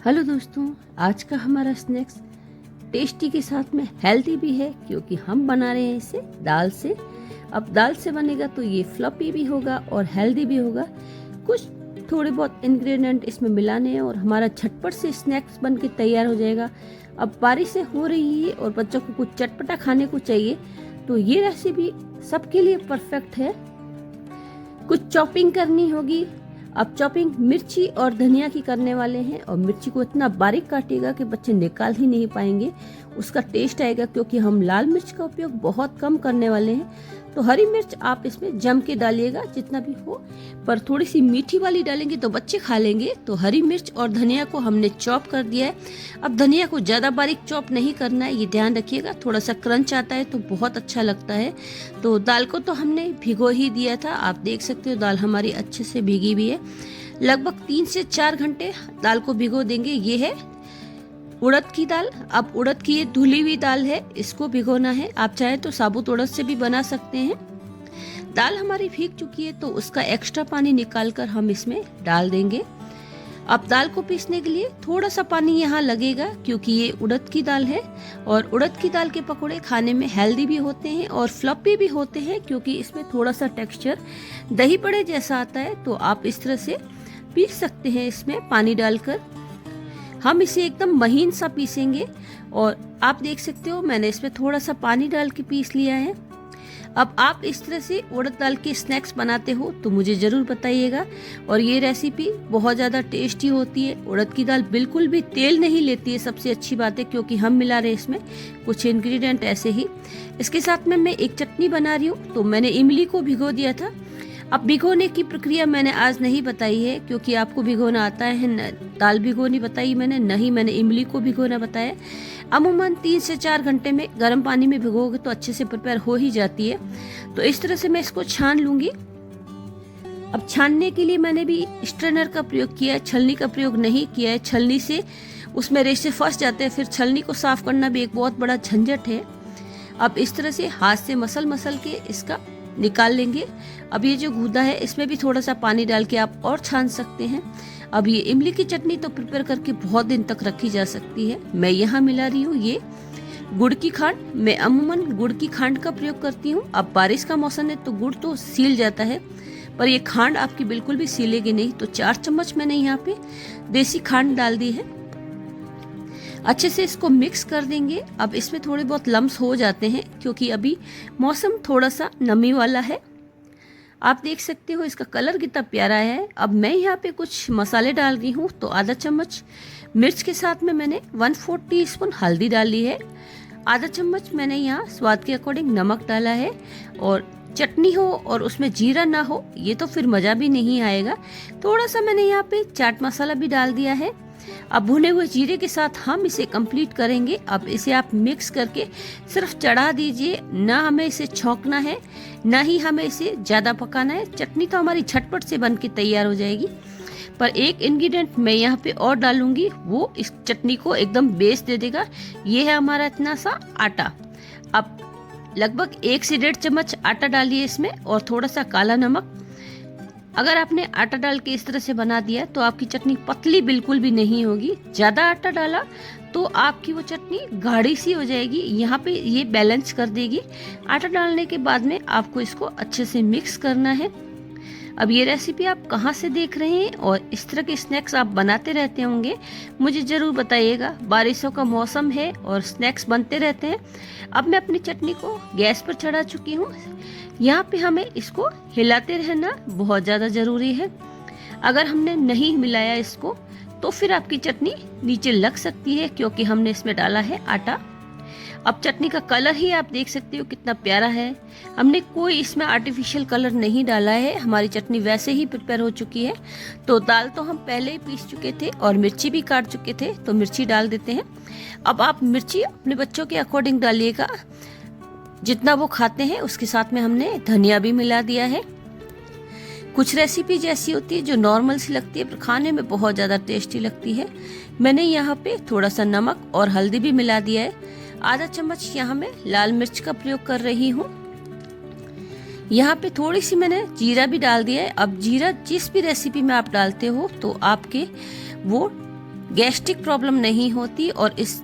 Hello दोस्तों, आज का हमारा स्नैक्स टेस्टी के साथ में हेल्दी भी है क्योंकि हम बना रहे हैं इसे दाल से। अब दाल से बनेगा तो ये फ्लफी भी होगा और हेल्दी भी होगा। कुछ थोड़े बहुत इंग्रेडिएंट इसमें मिलाने हैं और हमारा झटपट से स्नैक्स बन के तैयार हो जाएगा। अब बारिशें हो रही है और बच्चों को कुछ चटपटा खाने को चाहिए तो ये रेसिपी सबके लिए परफेक्ट है। कुछ चॉपिंग करनी होगी। अब चॉपिंग मिर्ची और धनिया की करने वाले हैं और मिर्ची को इतना बारीक काटिएगा कि बच्चे निकाल ही नहीं पाएंगे। उसका टेस्ट आएगा क्योंकि हम लाल मिर्च का उपयोग बहुत कम करने वाले हैं। तो हरी मिर्च आप इसमें जम के डालिएगा जितना भी हो, पर थोड़ी सी मीठी वाली डालेंगे तो बच्चे खा लेंगे। तो हरी मिर्च और धनिया को हमने चॉप कर दिया है। अब धनिया को ज़्यादा बारीक चॉप नहीं करना है, ये ध्यान रखिएगा। थोड़ा सा क्रंच आता है तो बहुत अच्छा लगता है। तो दाल को तो हमने भिगो ही दिया था, आप देख सकते हो दाल हमारी अच्छे से भीगी भी है। लगभग 3 से 4 घंटे दाल को भिगो देंगे। ये है उड़द की दाल। अब उड़द की ये धुली हुई दाल है, इसको भिगोना है। आप चाहे तो साबुत उड़द से भी बना सकते हैं। दाल हमारी भीग चुकी है तो उसका एक्स्ट्रा पानी निकालकर हम इसमें डाल देंगे। अब दाल को पीसने के लिए थोड़ा सा पानी यहाँ लगेगा क्योंकि ये उड़द की दाल है और उड़द की दाल के पकौड़े खाने में हेल्दी भी होते हैं और फ्लफी भी होते हैं क्योंकि इसमें थोड़ा सा टेक्सचर दही बड़े जैसा आता है। तो आप इस तरह से पीस सकते हैं इसमें पानी डालकर। हम इसे एकदम महीन सा पीसेंगे और आप देख सकते हो मैंने इसमें थोड़ा सा पानी डाल के पीस लिया है। अब आप इस तरह से उड़द दाल के स्नैक्स बनाते हो तो मुझे ज़रूर बताइएगा। और ये रेसिपी बहुत ज़्यादा टेस्टी होती है। उड़द की दाल बिल्कुल भी तेल नहीं लेती है, सबसे अच्छी बात है, क्योंकि हम मिला रहे हैं इसमें कुछ इंग्रेडिएंट ऐसे ही। इसके साथ में मैं एक चटनी बना रही हूँ। तो मैंने इमली को भिगो दिया था। अब भिगोने की प्रक्रिया मैंने आज नहीं बताई है क्योंकि आपको भिगोना आता है। दाल भिगोनी बताई मैंने, नहीं मैंने इमली को भिगोना बताया। अमूमन 3 से 4 घंटे में गर्म पानी में भिगोगे तो अच्छे से प्रिपेयर हो ही जाती है। तो इस तरह से मैं इसको छान लूंगी। अब छानने के लिए मैंने भी स्ट्रेनर का प्रयोग किया है, छलनी का प्रयोग नहीं किया है। छलनी से उसमें रेशे फंस जाते हैं, फिर छलनी को साफ करना भी एक बहुत बड़ा झंझट है। अब इस तरह से हाथ से मसल के इसका निकाल लेंगे। अब ये जो गूदा है इसमें भी थोड़ा सा पानी डाल के आप और छान सकते हैं। अब ये इमली की चटनी तो प्रिपेयर करके बहुत दिन तक रखी जा सकती है। मैं यहाँ मिला रही हूँ ये गुड़ की खांड। मैं अमूमन गुड़ की खांड का प्रयोग करती हूँ। अब बारिश का मौसम है तो गुड़ तो सील जाता है, पर ये खांड आपकी बिल्कुल भी सीलेगी नहीं। तो 4 चम्मच मैंने यहाँ पे देसी खांड डाल दी है। अच्छे से इसको मिक्स कर देंगे। अब इसमें थोड़े बहुत लम्स हो जाते हैं क्योंकि अभी मौसम थोड़ा सा नमी वाला है। आप देख सकते हो इसका कलर कितना प्यारा है। अब मैं यहाँ पे कुछ मसाले डाल रही हूँ। तो आधा चम्मच मिर्च के साथ में मैंने 1/4 टीस्पून हल्दी डाली है। आधा चम्मच मैंने यहाँ स्वाद के अकॉर्डिंग नमक डाला है। और चटनी हो और उसमें जीरा ना हो ये तो फिर मज़ा भी नहीं आएगा। थोड़ा सा मैंने यहाँ पे चाट मसाला भी डाल दिया है। अब भुने हुए जीरे के साथ हम इसे कंप्लीट करेंगे। अब इसे आप मिक्स करके सिर्फ चढ़ा दीजिए, ना हमें इसे छौंकना है ना ही हमें इसे ज़्यादा पकाना है। चटनी तो हमारी झटपट से बन के तैयार हो जाएगी। पर एक इंग्रेडिएंट मैं यहाँ पे और डालूंगी, वो इस चटनी को एकदम बेस दे देगा। ये है हमारा इतना सा आटा। अब लगभग 1 से 1.5 चम्मच आटा डालिए इसमें और थोड़ा सा काला नमक। अगर आपने आटा डाल के इस तरह से बना दिया तो आपकी चटनी पतली बिल्कुल भी नहीं होगी। ज़्यादा आटा डाला तो आपकी वो चटनी गाढ़ी सी हो जाएगी। यहाँ पे ये बैलेंस कर देगी। आटा डालने के बाद में आपको इसको अच्छे से मिक्स करना है। अब ये रेसिपी आप कहाँ से देख रहे हैं और इस तरह के स्नैक्स आप बनाते रहते होंगे, मुझे ज़रूर बताइएगा। बारिशों का मौसम है और स्नैक्स बनते रहते हैं। अब मैं अपनी चटनी को गैस पर चढ़ा चुकी हूँ। यहाँ पे हमें इसको हिलाते रहना बहुत ज़्यादा ज़रूरी है। अगर हमने नहीं मिलाया इसको तो फिर आपकी चटनी नीचे लग सकती है क्योंकि हमने इसमें डाला है आटा। अब चटनी का कलर ही आप देख सकते हो कितना प्यारा है। हमने कोई इसमें आर्टिफिशियल कलर नहीं डाला है, हमारी चटनी वैसे ही प्रिपेयर हो चुकी है। तो दाल तो हम पहले ही पीस चुके थे और मिर्ची भी काट चुके थे, तो मिर्ची डाल देते हैं। अब आप मिर्ची अपने बच्चों के अकॉर्डिंग डालिएगा, जितना वो खाते हैं। उसके साथ में हमने धनिया भी मिला दिया है। कुछ रेसिपी जैसी होती है जो नॉर्मल सी लगती है पर खाने में बहुत ज़्यादा टेस्टी लगती है। मैंने यहाँ पे थोड़ा सा नमक और हल्दी भी मिला दिया है। आधा चम्मच यहाँ मैं लाल मिर्च का प्रयोग कर रही हूँ। यहाँ पे थोड़ी सी मैंने जीरा भी डाल दिया है। अब जीरा जिस भी रेसिपी में आप डालते हो तो आपके वो गैस्ट्रिक प्रॉब्लम नहीं होती। और इस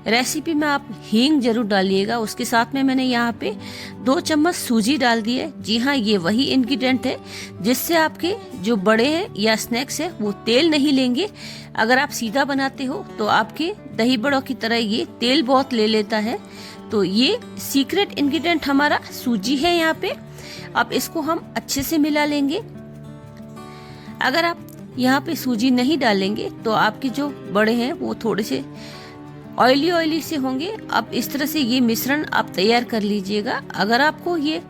रेसिपी में आप हींग जरूर डालिएगा। उसके साथ में मैंने यहाँ पे 2 चम्मच सूजी डाल दी है। जी हाँ, ये वही इंग्रेडिएंट है जिससे आपके जो बड़े हैं या स्नैक्स है वो तेल नहीं लेंगे। अगर आप सीधा बनाते हो तो आपके दही बड़ों की तरह ये तेल बहुत ले लेता है। तो ये सीक्रेट इंग्रेडिएंट हमारा सूजी है यहाँ पे। अब इसको हम अच्छे से मिला लेंगे। अगर आप यहाँ पे सूजी नहीं डालेंगे तो आपके जो बड़े हैं वो थोड़े से ऑयली से होंगे। अब इस तरह से ये मिश्रण आप तैयार कर लीजिएगा। अगर आपको ये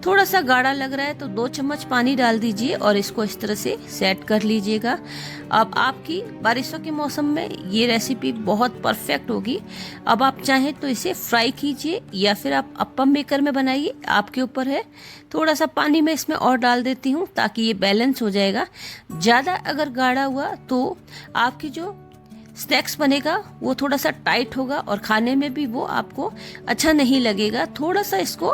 थोड़ा सा गाढ़ा लग रहा है तो 2 चम्मच पानी डाल दीजिए और इसको इस तरह से सेट कर लीजिएगा। अब आपकी बारिशों के मौसम में ये रेसिपी बहुत परफेक्ट होगी। अब आप चाहें तो इसे फ्राई कीजिए या फिर आप अप्पम मेकर में बनाइए, आपके ऊपर है। थोड़ा सा पानी मैं इसमें और डाल देती हूँ ताकि ये बैलेंस हो जाएगा। ज़्यादा अगर गाढ़ा हुआ तो आपकी जो स्नैक्स बनेगा वो थोड़ा सा टाइट होगा और खाने में भी वो आपको अच्छा नहीं लगेगा। थोड़ा सा इसको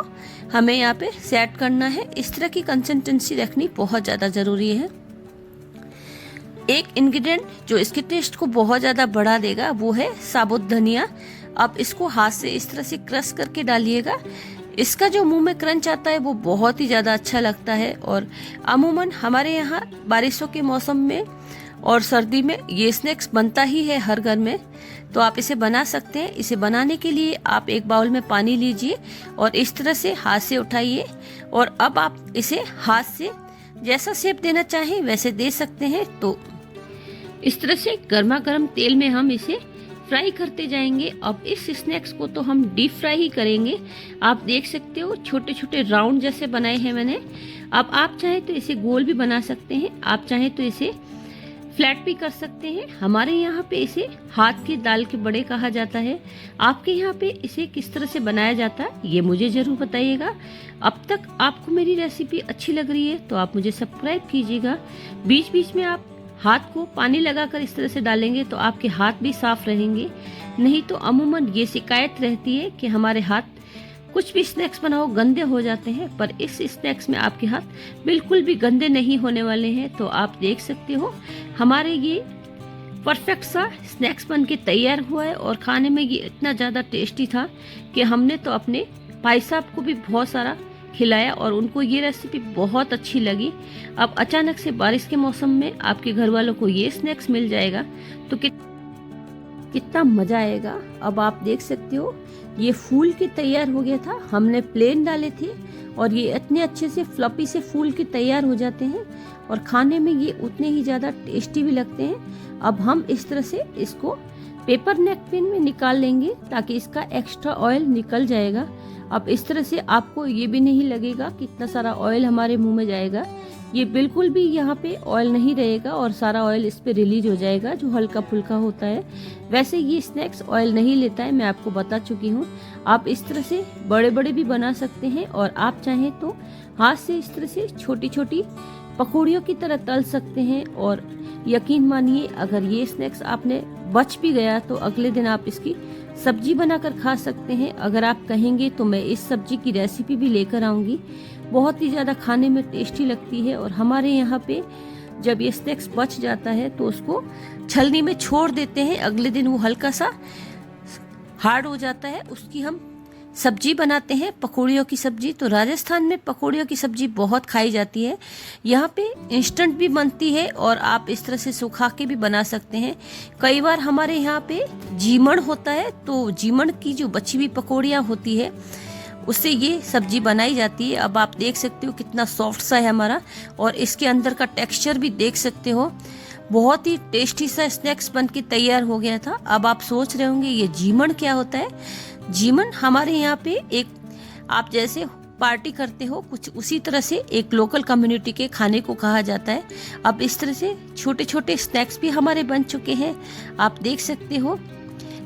हमें यहाँ पे सेट करना है। इस तरह की कंसिस्टेंसी रखनी बहुत ज़्यादा ज़रूरी है। एक इंग्रेडिएंट जो इसके टेस्ट को बहुत ज़्यादा बढ़ा देगा वो है साबुत धनिया। अब इसको हाथ से इस तरह से क्रश करके डालिएगा। इसका जो मुंह में क्रंच आता है वो बहुत ही ज़्यादा अच्छा लगता है। और अमूमन हमारे यहाँ बारिशों के मौसम में और सर्दी में ये स्नैक्स बनता ही है हर घर में, तो आप इसे बना सकते हैं। इसे बनाने के लिए आप एक बाउल में पानी लीजिए और इस तरह से हाथ से उठाइए। और अब आप इसे हाथ से जैसा शेप देना चाहें वैसे दे सकते हैं। तो इस तरह से गर्मा गर्म तेल में हम इसे फ्राई करते जाएंगे। अब इस स्नैक्स को तो हम डीप फ्राई ही करेंगे। आप देख सकते हो छोटे छोटे राउंड जैसे बनाए हैं मैंने। अब आप चाहें तो इसे गोल भी बना सकते हैं, आप चाहें तो इसे फ्लैट भी कर सकते हैं। हमारे यहाँ पे इसे हाथ की दाल के बड़े कहा जाता है। आपके यहाँ पे इसे किस तरह से बनाया जाता है ये मुझे ज़रूर बताइएगा। अब तक आपको मेरी रेसिपी अच्छी लग रही है तो आप मुझे सब्सक्राइब कीजिएगा। बीच बीच में आप हाथ को पानी लगाकर इस तरह से डालेंगे तो आपके हाथ भी साफ रहेंगे। नहीं तो अमूमन ये शिकायत रहती है कि हमारे हाथ कुछ भी स्नैक्स बनाओ गंदे हो जाते हैं, पर इस स्नैक्स में आपके हाथ बिल्कुल भी गंदे नहीं होने वाले हैं। तो आप देख सकते हो हमारे ये परफेक्ट सा स्नैक्स बन के तैयार हुआ है। और खाने में ये इतना ज़्यादा टेस्टी था कि हमने तो अपने भाई साहब को भी बहुत सारा खिलाया और उनको ये रेसिपी बहुत अच्छी लगी। अब अचानक से बारिश के मौसम में आपके घर वालों को ये स्नैक्स मिल जाएगा तो कितना मज़ा आएगा। अब आप देख सकते हो ये फूल के तैयार हो गया था। हमने प्लेन डाले थे और ये इतने अच्छे से फ्लफी से फूल के तैयार हो जाते हैं और खाने में ये उतने ही ज़्यादा टेस्टी भी लगते हैं। अब हम इस तरह से इसको पेपर नैपकिन में निकाल लेंगे ताकि इसका एक्स्ट्रा ऑयल निकल जाएगा। अब इस तरह से आपको ये भी नहीं लगेगा कि इतना सारा ऑयल हमारे मुंह में जाएगा। ये बिल्कुल भी यहाँ पे ऑयल नहीं रहेगा और सारा ऑयल इस पे रिलीज हो जाएगा जो हल्का फुल्का होता है। वैसे ये स्नैक्स ऑयल नहीं लेता है, मैं आपको बता चुकी हूँ। आप इस तरह से बड़े बड़े भी बना सकते हैं और आप चाहें तो हाथ से इस तरह से छोटी छोटी पकौड़ियों की तरह तल सकते हैं। और यकीन मानिए अगर ये स्नैक्स आपने बच भी गया तो अगले दिन आप इसकी सब्जी बनाकर खा सकते हैं। अगर आप कहेंगे तो मैं इस सब्जी की रेसिपी भी लेकर आऊँगी। बहुत ही ज़्यादा खाने में टेस्टी लगती है। और हमारे यहाँ पे जब ये स्नैक्स बच जाता है तो उसको छलनी में छोड़ देते हैं। अगले दिन वो हल्का सा हार्ड हो जाता है, उसकी हम सब्जी बनाते हैं, पकौड़ियों की सब्जी। तो राजस्थान में पकौड़ियों की सब्जी बहुत खाई जाती है। यहाँ पे इंस्टेंट भी बनती है और आप इस तरह से सुखा के भी बना सकते हैं। कई बार हमारे यहाँ पे जीमण होता है तो जीमण की जो बची हुई पकौड़ियाँ होती है उससे ये सब्जी बनाई जाती है। अब आप देख सकते हो कितना सॉफ्ट सा है हमारा और इसके अंदर का टेक्सचर भी देख सकते हो। बहुत ही टेस्टी सा स्नैक्स बन के तैयार हो गया था। अब आप सोच रहे होंगे ये जीमण क्या होता है। जीमण हमारे यहाँ पे एक आप जैसे पार्टी करते हो कुछ उसी तरह से एक लोकल कम्युनिटी के खाने को कहा जाता है। अब इस तरह से छोटे छोटे स्नैक्स भी हमारे बन चुके हैं। आप देख सकते हो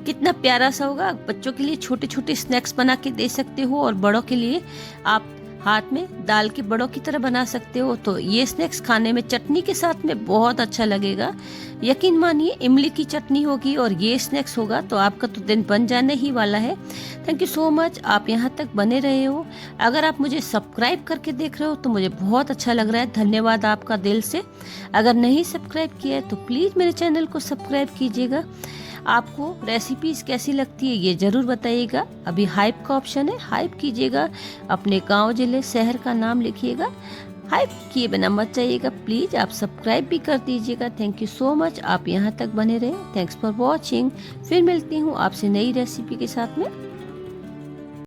कितना प्यारा सा होगा। बच्चों के लिए छोटे छोटे स्नैक्स बना के दे सकते हो और बड़ों के लिए आप हाथ में दाल के बड़ों की तरह बना सकते हो। तो ये स्नैक्स खाने में चटनी के साथ में बहुत अच्छा लगेगा। यकीन मानिए, इमली की चटनी होगी और ये स्नैक्स होगा तो आपका तो दिन बन जाने ही वाला है। थैंक यू सो मच, आप यहाँ तक बने रहे हो। अगर आप मुझे सब्सक्राइब करके देख रहे हो तो मुझे बहुत अच्छा लग रहा है, धन्यवाद आपका दिल से। अगर नहीं सब्सक्राइब किया है तो प्लीज़ मेरे चैनल को सब्सक्राइब कीजिएगा। आपको रेसिपीज़ कैसी लगती है ये ज़रूर बताइएगा। अभी हाइप का ऑप्शन है, हाइप कीजिएगा, अपने गांव जिले शहर का नाम लिखिएगा। हाइप किए बिना मत जाइएगा, प्लीज़ आप सब्सक्राइब भी कर दीजिएगा। थैंक यू सो मच, आप यहाँ तक बने रहे। Thanks for watching. फिर मिलती हूँ आपसे नई रेसिपी के साथ में।